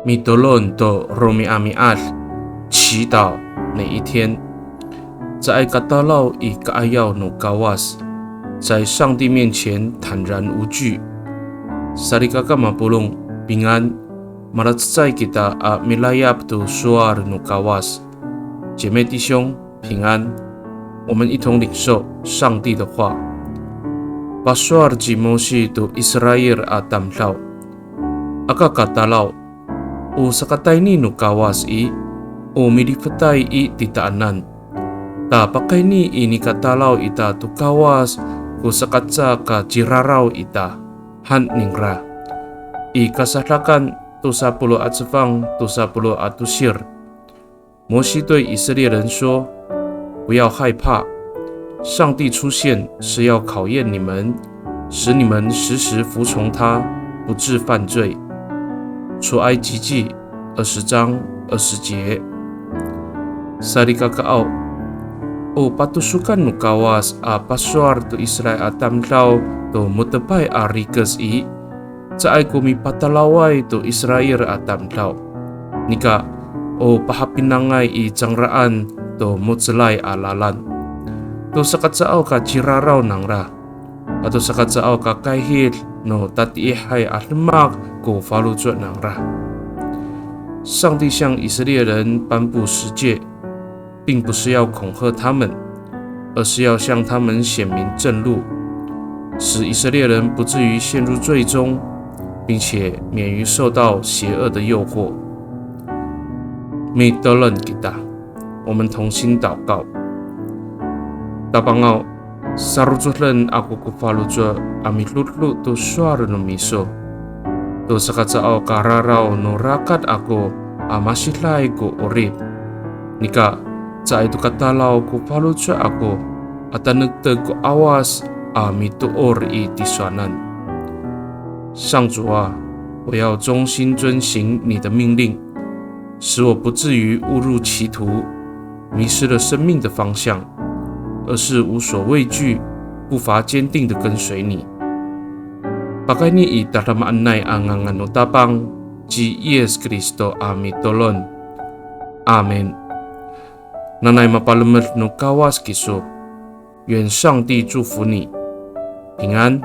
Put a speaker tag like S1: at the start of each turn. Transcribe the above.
S1: 米德伦的罗米阿米阿祈祷哪一天，在嘎达劳以嘎阿耀努高瓦斯，在上帝面前坦然无惧。萨利嘎嘎马布隆平安，马拉在给他阿米拉亚布杜苏尔努高瓦斯，姐妹弟兄平安，我们一同领受上帝的话。巴苏尔吉摩西杜以色列阿当劳，阿嘎嘎达劳。O sakatay ni no kawas o milipatay titaanan. Ta pakay ni inikatalaw ita to kawas ko sakatsa ka jiraraw ita han ningra. Kasahlakan to 10at sefang to 10at tusir. 摩西对以色列人说：“不要害怕，上帝出现是要考验你们，使你们时时服从他，不致犯罪。”出埃及记20章20节。Sarikakaaw o patusukan no kawas a paswar to Israel atamlaw to mutapay a rikas sa ay kumipatalaway to Israel atamlaw. Nika o pahapinangay jangraan to mutsalay alalan. To sakatsaaw ka jiraraw nangra. Ato sakatsaaw ka kahil no tatiihay almak ko falujo nangra. 上帝向以色列人颁布十诫，并不是要恐吓他们，而是要向他们显明正路，使以色列人不至于陷入罪中，并且免于受到邪恶的诱惑。Midtolan kita， 我们同心祷告。Tabangao sarujulan aku kufalujo amilutlu tu suara no miso. To sakatsao kararaw no rakat ako amasihlay ko orip. Nika sa ito katalaw ko palutsya ako at anagtag ko awas mituor tiswanan. 上主啊，我要忠心遵行你的命令，使我不至于误入歧途，迷失了生命的方向，而是无所畏惧，步伐坚定地跟随你。Pakai ni dalam anay ang utapang G. Yes Kristo Amitolon. Amen. Nanay mapalumel no kawas kiso. 愿上帝祝福你，平安。